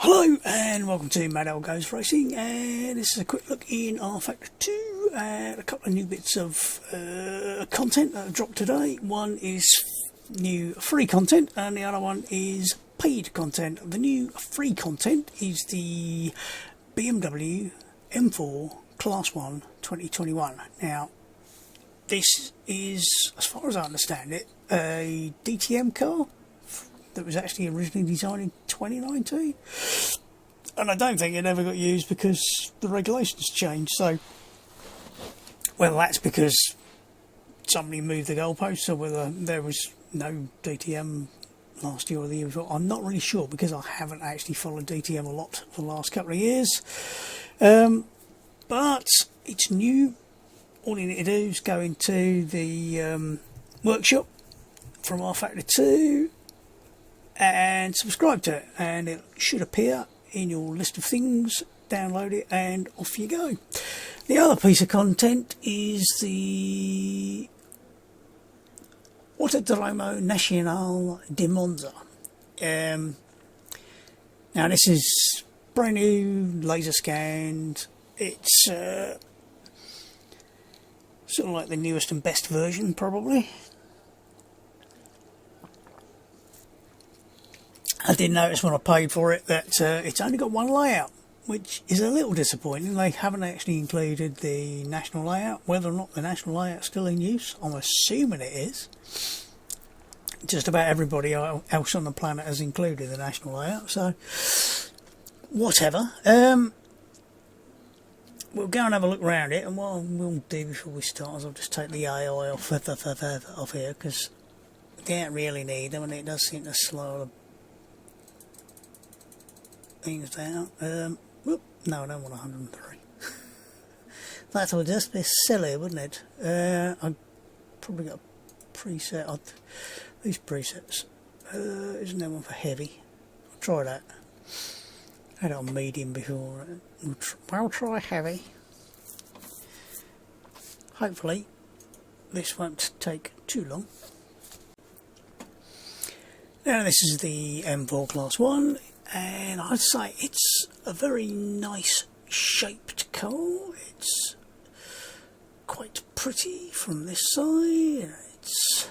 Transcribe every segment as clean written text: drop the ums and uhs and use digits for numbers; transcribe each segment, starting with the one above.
Hello and welcome to Mad Owl Goes Racing, and this is a quick look in rFactor 2 at a couple of new bits of content that have dropped today. One is new free content and the other one is paid content. The new free content is the BMW M4 Class 1 2021. Now this is, as far as I understand it, a DTM car that was actually originally designed in 2019, and I don't think it ever got used because the regulations changed. So whether that's because somebody moved the goalposts or whether there was no DTM last year or the year before, I'm not really sure, because I haven't actually followed DTM a lot for the last couple of years. But it's new. All you need to do is go into the workshop from rFactor 2 and subscribe to it, and it should appear in your list of things. Download it and off you go. The other piece of content is the Autodromo Nazionale di Monza. Now this is brand new, laser scanned. It's sort of like the newest and best version, probably. I did notice when I paid for it that it's only got one layout, which is a little disappointing. They haven't actually included the national layout. Whether or not the national layout's still in use, I'm assuming it is. Just about everybody else on the planet has included the national layout, so whatever. We'll go and have a look around it, and what we'll do before we start is I'll just take the AI off here, because they don't really need them, and it does seem to slow the things down. Whoop, no, I don't want 103. That would just be silly, wouldn't it? I've probably got a preset. These presets. Isn't there one for heavy? I'll try that. I had it on medium before. I'll try heavy. Hopefully this won't take too long. Now this is the M4 Class 1, and I'd say it's a very nice shaped car. It's quite pretty from this side. It's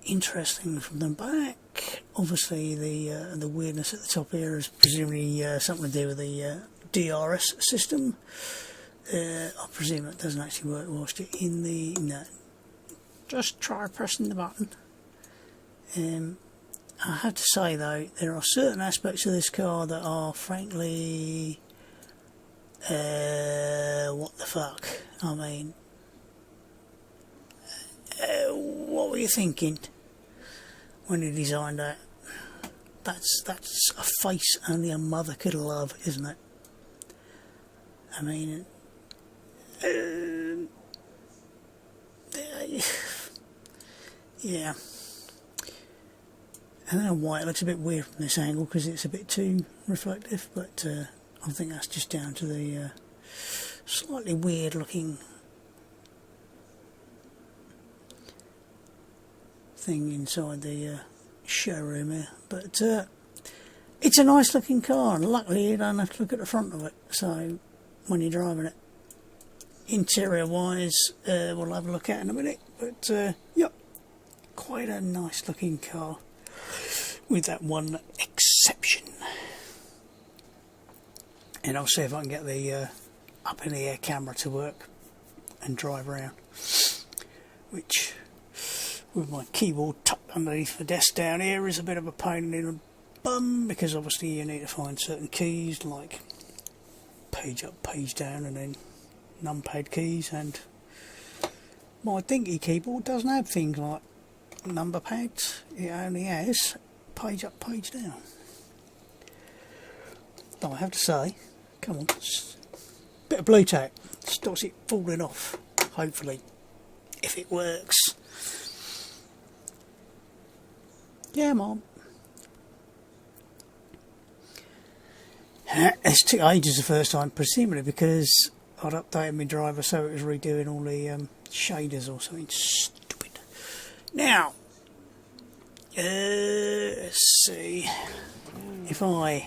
interesting from the back. Obviously the weirdness at the top here is presumably something to do with the DRS system. I presume it doesn't actually work whilst you're in the... No. Just try pressing the button. I have to say though, there are certain aspects of this car that are frankly... what the fuck? I mean... what were you thinking when you designed that? That's a face only a mother could love, isn't it? I mean, yeah. I don't know why it looks a bit weird from this angle, because it's a bit too reflective, but I think that's just down to the slightly weird looking thing inside the showroom here. But it's a nice looking car, and luckily you don't have to look at the front of it, so when you're driving it. Interior wise, we'll have a look at in a minute, but yep, quite a nice looking car, with that one exception. And I'll see if I can get the up in the air camera to work and drive around, which with my keyboard tucked underneath the desk down here is a bit of a pain in the bum, because obviously you need to find certain keys like page up, page down, and then numpad keys, and my dinky keyboard doesn't have things like number pads. It only has page up, page down. Though I have to say, come on, bit of blue tack stops it falling off, hopefully, if it works. Yeah, Mom. It took ages the first time, presumably because I'd updated my driver so it was redoing all the shaders or something stupid. Now, Let's see if I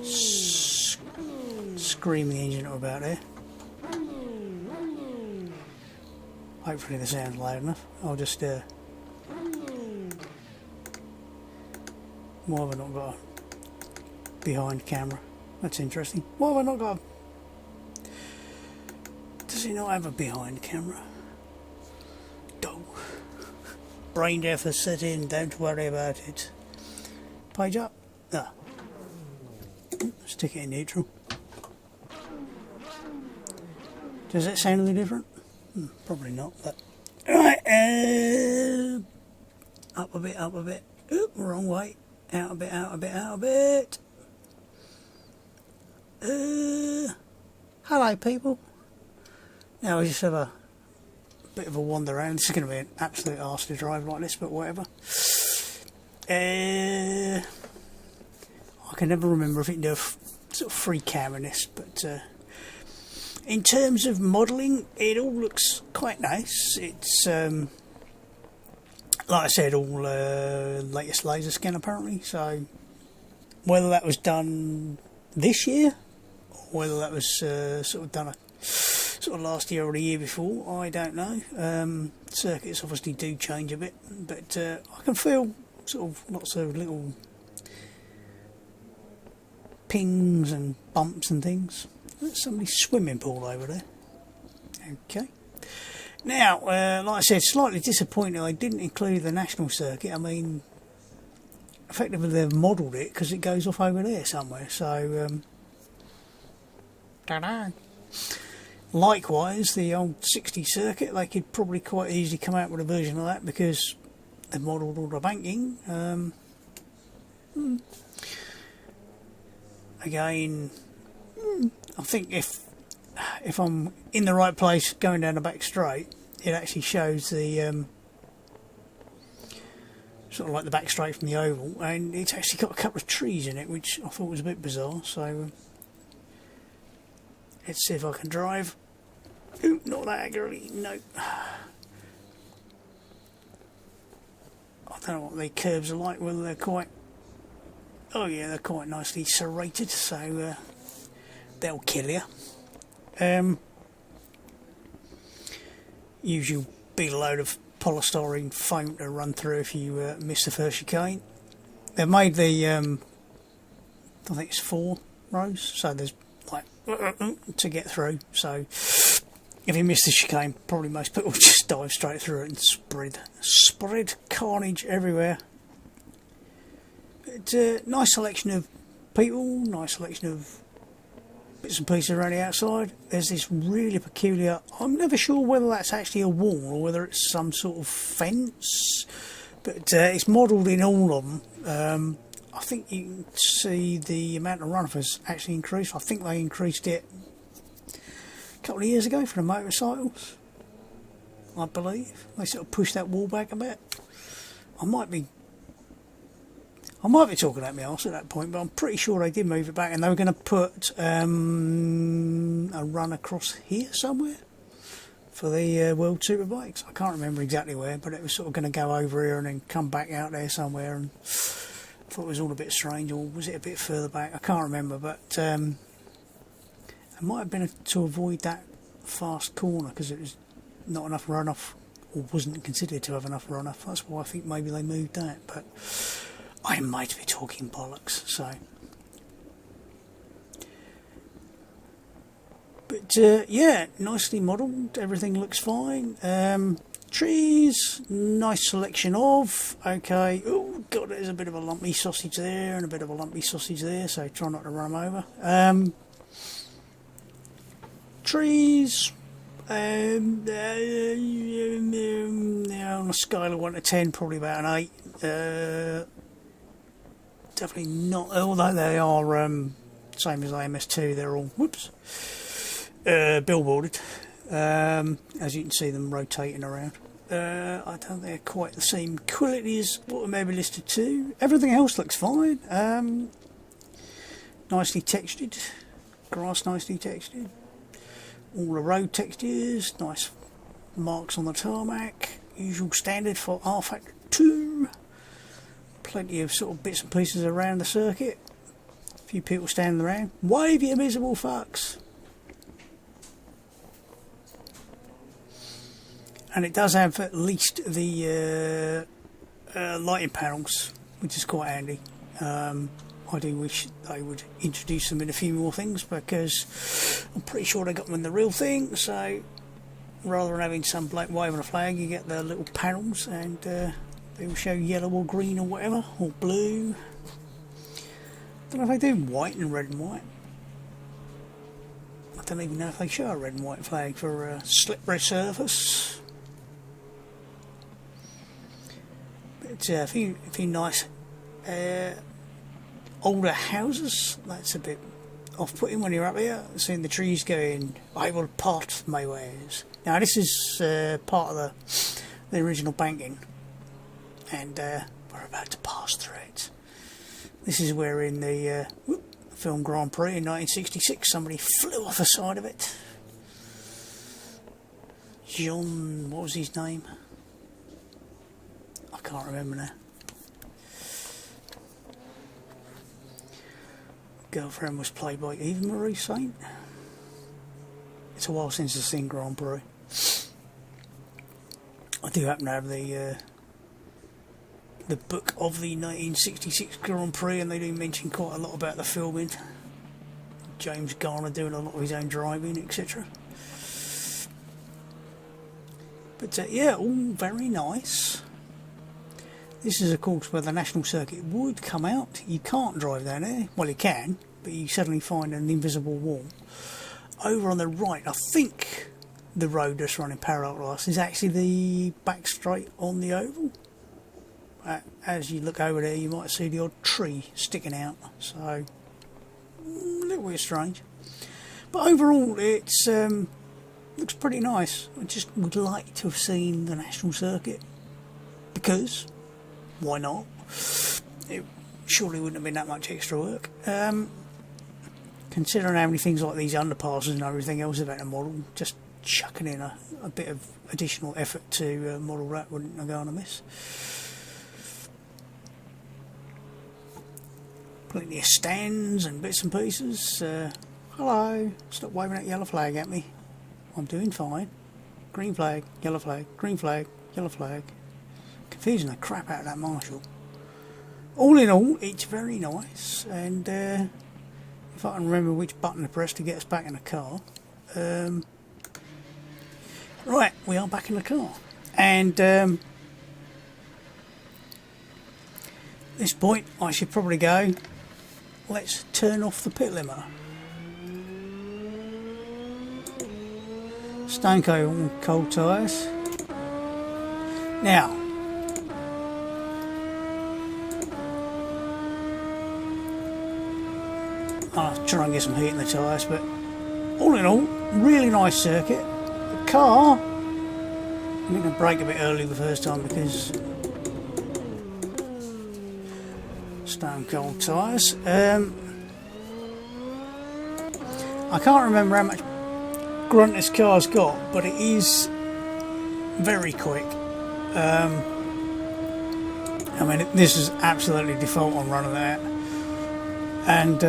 scream the engine up about there. Hopefully the sound's loud enough. I'll just why have I not got a behind camera? That's interesting. Why have I not got a... Does he not have a behind camera? No. Brain death has set in, don't worry about it. Page up. Ah. Stick it in neutral. Does that sound any different? Probably not, but... Right, up a bit, up a bit. Oop, wrong way. Out a bit, out a bit, out a bit. Hello, people. Now we just have a bit of a wander around. This is going to be an absolute arse to drive like this, but whatever. I can never remember if it can do a sort of free cam in this, but in terms of modelling, it all looks quite nice. It's like I said, all latest laser scan apparently. So whether that was done this year or whether that was sort of done sort of last year or the year before, I don't know. Circuits obviously do change a bit, but I can feel sort of lots of little pings and bumps and things. There's somebody's swimming pool over there. Okay. Now, like I said, slightly disappointed I didn't include the national circuit. I mean, effectively they've modelled it because it goes off over there somewhere. So, don't know. Likewise, the old 60 circuit, they could probably quite easily come out with a version of that because they've modelled all the banking. Again, I think if I'm in the right place going down the back straight, it actually shows the sort of like the back straight from the oval, and it's actually got a couple of trees in it, which I thought was a bit bizarre. So let's see if I can drive. Ooh, not that accurately, no. I don't know what the curves are like, whether they're quite... Oh yeah, they're quite nicely serrated, so they'll kill you. Usually be a load of polystyrene foam to run through if you miss the first chicane. They've made the, I think it's 4 rows, so there's like to get through. So if you miss the chicane, probably most people just dive straight through it and spread carnage everywhere. It's a nice selection of people, nice selection of bits and pieces around the outside. There's this really peculiar, I'm never sure whether that's actually a wall or whether it's some sort of fence, but it's modelled in all of them. I think you can see the amount of runoff has actually increased. I think they increased it a couple of years ago for the motorcycles, I believe. They sort of pushed that wall back a bit. I might be talking out my arse at that point, but I'm pretty sure they did move it back, and they were going to put a run across here somewhere for the World Superbikes. I can't remember exactly where, but it was sort of going to go over here and then come back out there somewhere, and I thought it was all a bit strange, or was it a bit further back? I can't remember, but it might have been to avoid that fast corner because it was not enough runoff, or wasn't considered to have enough runoff. That's why I think maybe they moved that, but I might be talking bollocks, so. But yeah, nicely modelled, everything looks fine. Trees, nice selection of. Okay, oh god, there's a bit of a lumpy sausage there and a bit of a lumpy sausage there, so try not to run them over. Trees, on a scale of 1 to 10, probably about an 8. Definitely not, although they are same as AMS2, they're all billboarded, as you can see them rotating around. I don't think they're quite the same quality as what may be listed to. Everything else looks fine. Nicely textured, grass nicely textured. all the road textures, nice marks on the tarmac, usual standard for rFactor 2. Plenty of sort of bits and pieces around the circuit. A few people standing around. Wave, you miserable fucks! And it does have at least the lighting panels, which is quite handy. I do wish they would introduce them in a few more things, because I'm pretty sure they got them in the real thing. So rather than having some bloke waving a flag, you get the little panels, and they will show yellow or green or whatever, or blue. Don't know if they do white and red and white. I don't even know if they show a red and white flag for a slippery surface. But a few nice older houses. That's a bit off-putting when you're up here, seeing the trees going, I will part my ways. Now this is part of the original banking, and we're about to pass through it. This is where in the film Grand Prix in 1966 somebody flew off the side of it. John, what was his name? I can't remember now. Girlfriend was played by Eva Marie Saint. It's a while since I've seen Grand Prix. I do happen to have the book of the 1966 Grand Prix, and they do mention quite a lot about the filming. James Garner doing a lot of his own driving, etc. But yeah, all very nice. This is of course where the national circuit would come out. You can't drive down there. Well, you can, but you suddenly find an invisible wall. Over on the right, I think the road that's running parallel to us is actually the back straight on the oval. As you look over there, you might see the odd tree sticking out. So, a little bit strange. But overall, it's looks pretty nice. I just would like to have seen the national circuit. Because why not? It surely wouldn't have been that much extra work. Considering how many things like these underpasses and everything else about the model, just chucking in a bit of additional effort to model that wouldn't have gone amiss. Plenty of stands and bits and pieces. Hello, stop waving that yellow flag at me. I'm doing fine. Green flag, yellow flag, green flag, yellow flag. Confusing the crap out of that marshal. All in all, it's very nice, and if I can remember which button to press to get us back in the car. Right, we are back in the car, and at this point I should probably go, let's turn off the pit limiter. Stone cold tyres. Now, I'll try and get some heat in the tyres, but all in all, really nice circuit. The car, I'm going to brake a bit early the first time because stone cold tyres. I can't remember how much grunt this car's got, but it is very quick. I mean, this is absolutely default on running that, and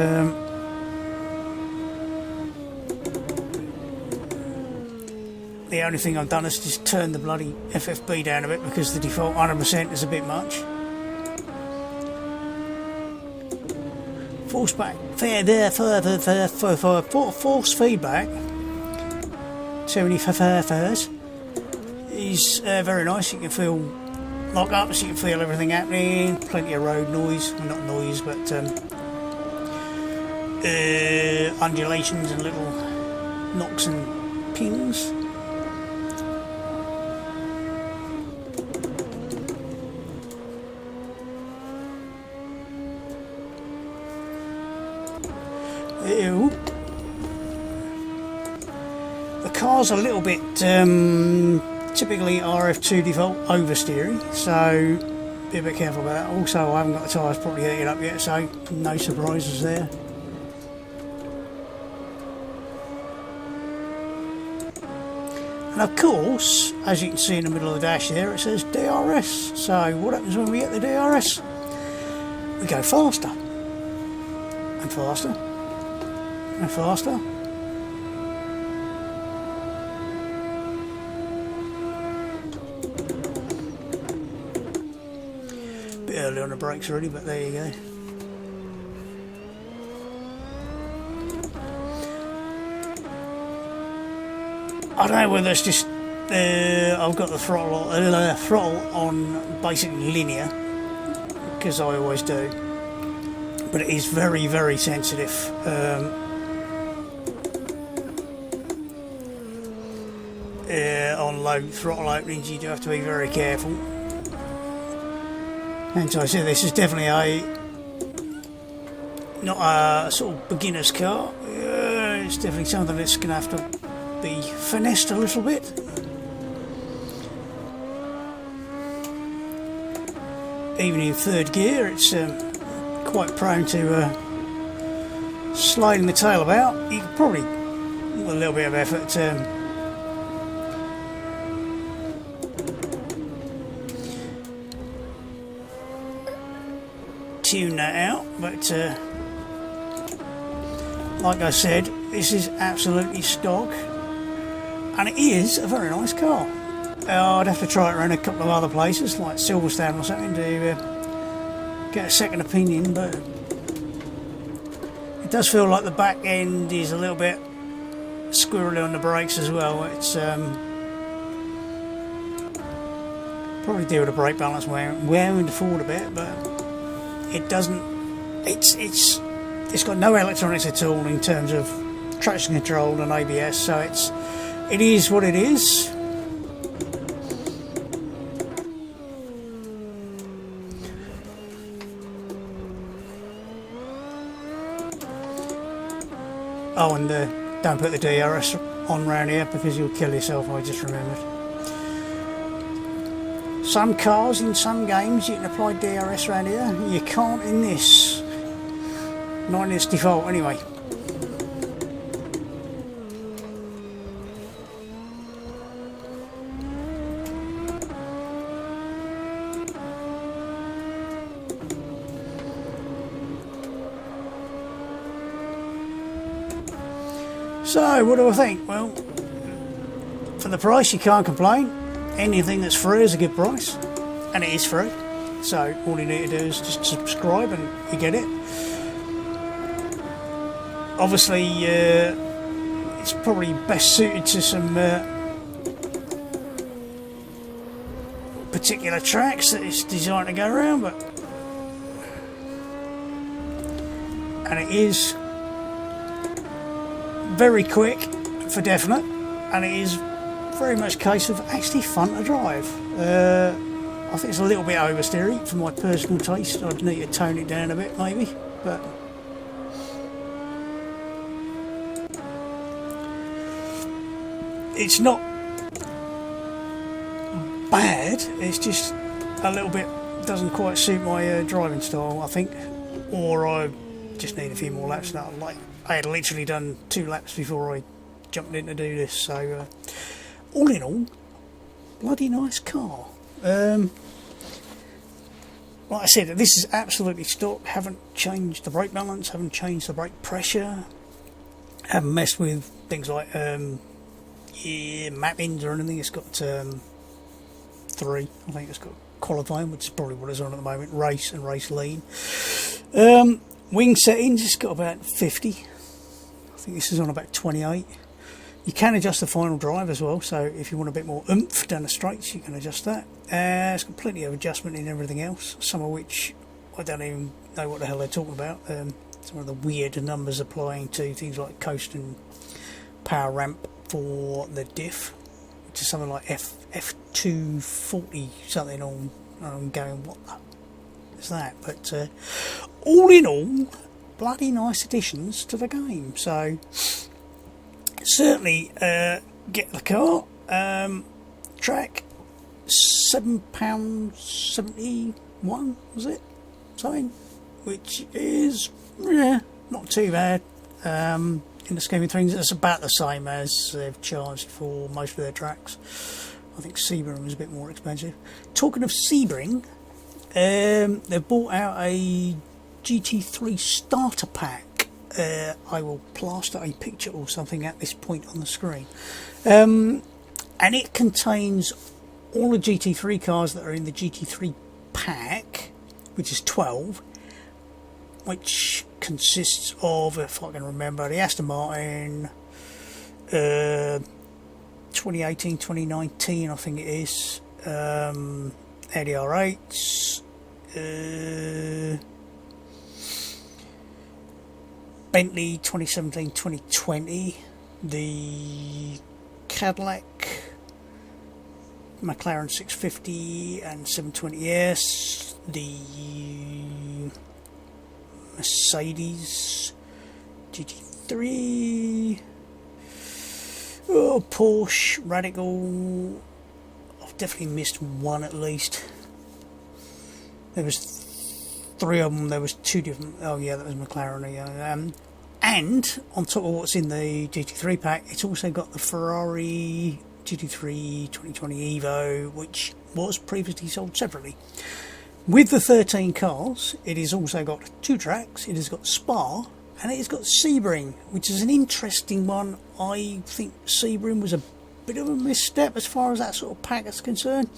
the only thing I've done is just turn the bloody FFB down a bit because the default 100% is a bit much. Force back, force feedback. Too many furs. Is very nice. You can feel lock up, so you can feel everything happening. Plenty of road noise, well, not noise, but undulations and little knocks and pings. Ew. The car's a little bit typically RF2 default oversteering, so be a bit careful about that. Also, I haven't got the tyres properly heated up yet, so no surprises there. And of course, as you can see in the middle of the dash there, it says DRS. So what happens when we get the DRS? We go faster and faster and faster. Bit early on the brakes already, but there you go. I don't know whether it's just I've got the throttle on basically linear, because I always do, but it is very, very sensitive. On low throttle openings, you do have to be very careful. And so I said, this is definitely not a sort of beginner's car. It's definitely something that's going to have to be finessed a little bit. Even in third gear, it's quite prone to sliding the tail about. You could probably, with a little bit of effort, tune that out, but like I said, this is absolutely stock, and it is a very nice car. I'd have to try it around a couple of other places like Silverstone or something to get a second opinion, but it does feel like the back end is a little bit squirrely on the brakes as well. It's probably deal with the brake balance wearing forward a bit, but it doesn't. It's got no electronics at all in terms of traction control and ABS, so it is what it is. Oh, and don't put the DRS on round here because you'll kill yourself. I just remembered. Some cars in some games you can apply DRS around here. You can't in this. Not in its default, anyway. So, what do I think? Well, for the price, you can't complain. Anything that's free is a good price, and it is free. So, all you need to do is just subscribe and you get it. Obviously, it's probably best suited to some particular tracks that it's designed to go around, and it is very quick for definite, and it is very much a case of actually fun to drive. I think it's a little bit oversteery for my personal taste. I'd need to tone it down a bit maybe, but it's not bad. It's just a little bit doesn't quite suit my driving style, I think, or I just need a few more laps. Now, like I had literally done 2 laps before I jumped in to do this. So all in all, bloody nice car. Like I said, this is absolutely stock. Haven't changed the brake balance, haven't changed the brake pressure, haven't messed with things like mappings or anything. It's got 3, I think it's got qualifying, which is probably what it's on at the moment, race and race lean. Wing settings, it's got about 50. I think this is on about 28. You can adjust the final drive as well, so if you want a bit more oomph down the straights, you can adjust that. It's got plenty of adjustment in everything else, some of which I don't even know what the hell they're talking about. Some of the weird numbers applying to things like coast and power ramp for the diff, which is something like F240 something on. I'm going, what the is that? But all in all, bloody nice additions to the game. So certainly get the car. Track £7.71 was it? Something, which is not too bad. in the scheme of things, it's about the same as they've charged for most of their tracks. I think Sebring is a bit more expensive. Talking of Sebring, they've brought out a GT3 Starter Pack. I will plaster a picture or something at this point on the screen. And it contains all the GT3 cars that are in the GT3 pack, which is 12, which consists of, if I can remember, the Aston Martin 2018, 2019, I think it is, Audi R8s, Bentley 2017, 2020, the Cadillac, McLaren 650 and 720S, the Mercedes GT3, Porsche, Radical. I've definitely missed one at least. There was 3 of them. There was 2 different. Oh yeah, that was McLaren. And on top of what's in the GT3 pack, it's also got the Ferrari GT3 2020 Evo, which was previously sold separately. With the 13 cars, it has also got 2 tracks, it has got Spa, and it has got Sebring, which is an interesting one. I think Sebring was a bit of a misstep as far as that sort of pack is concerned.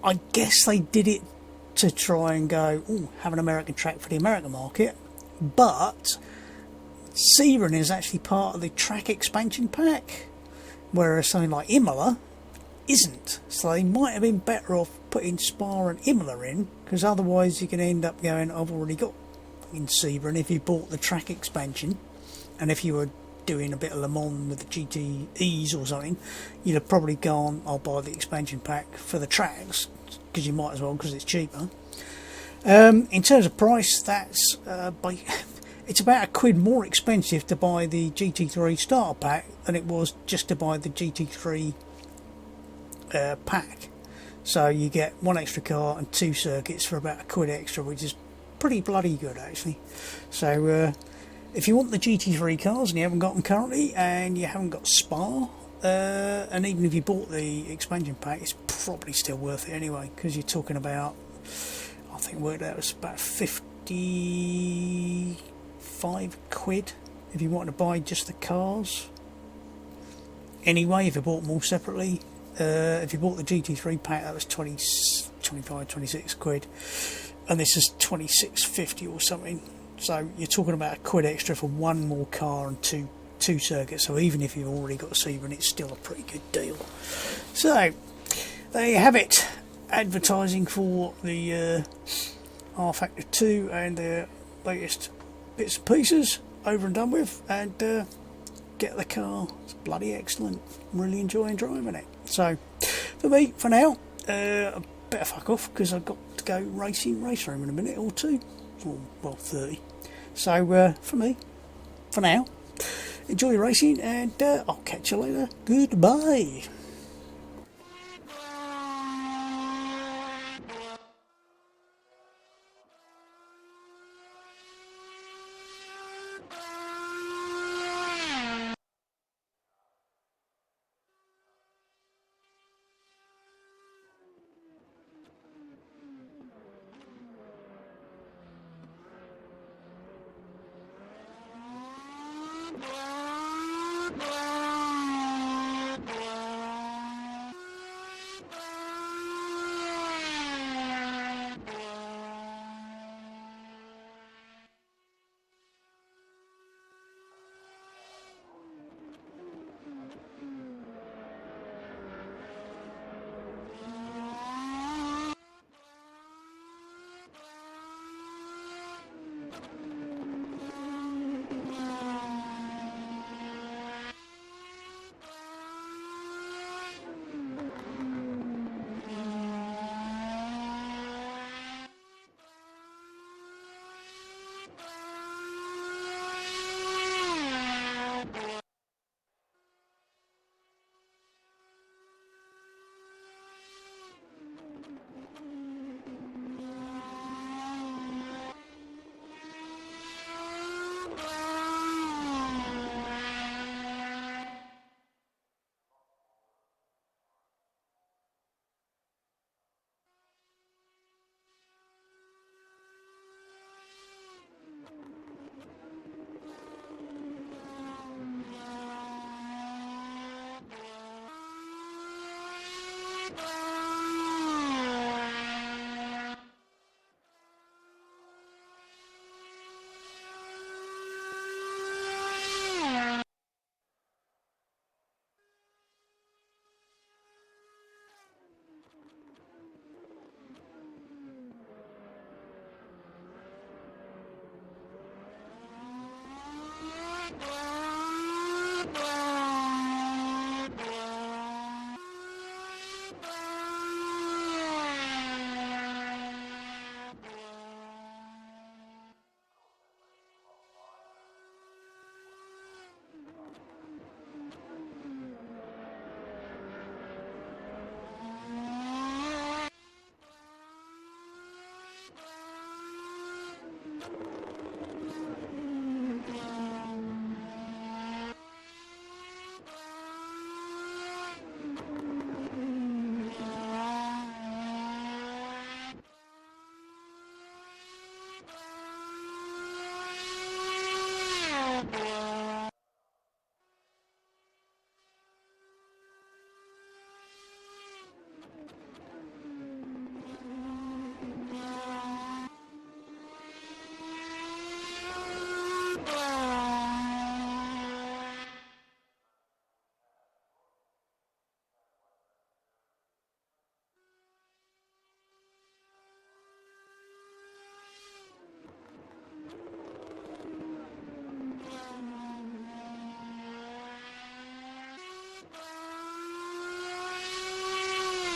I guess they did it to try and go, oh, have an American track for the American market, but Sebring is actually part of the track expansion pack, whereas something like Imola isn't. So they might have been better off putting Spa and Imola in, because otherwise you can end up going, I've already got in Sebring if you bought the track expansion, and if you were doing a bit of Le Mans with the GTEs or something, you'd have probably gone, I'll buy the expansion pack for the tracks, because you might as well, because it's cheaper. In terms of price, that's it's about £1 more expensive to buy the GT3 Starter Pack than it was just to buy the GT3 pack. So you get 1 extra car and 2 circuits for about £1 extra, which is pretty bloody good actually. So if you want the GT3 cars and you haven't got them currently, and you haven't got Spa, and even if you bought the expansion pack, it's probably still worth it anyway, because you're talking about, I think worked out was about £55 if you want to buy just the cars. Anyway, if you bought them all separately, if you bought the GT3 pack, that was 25, 26 quid, and this is 26.50 or something. So you're talking about £1 extra for 1 more car and two circuits. So even if you've already got a Sebring, it's still a pretty good deal. So there you have it, advertising for the rFactor 2 and their latest bits and pieces over and done with, and get the car. It's bloody excellent. I'm really enjoying driving it. So for me, for now, I better fuck off, because I've got to go race room in a minute or 2, or well 30. So for me, for now, enjoy your racing, and I'll catch you later. Goodbye.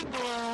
Bye.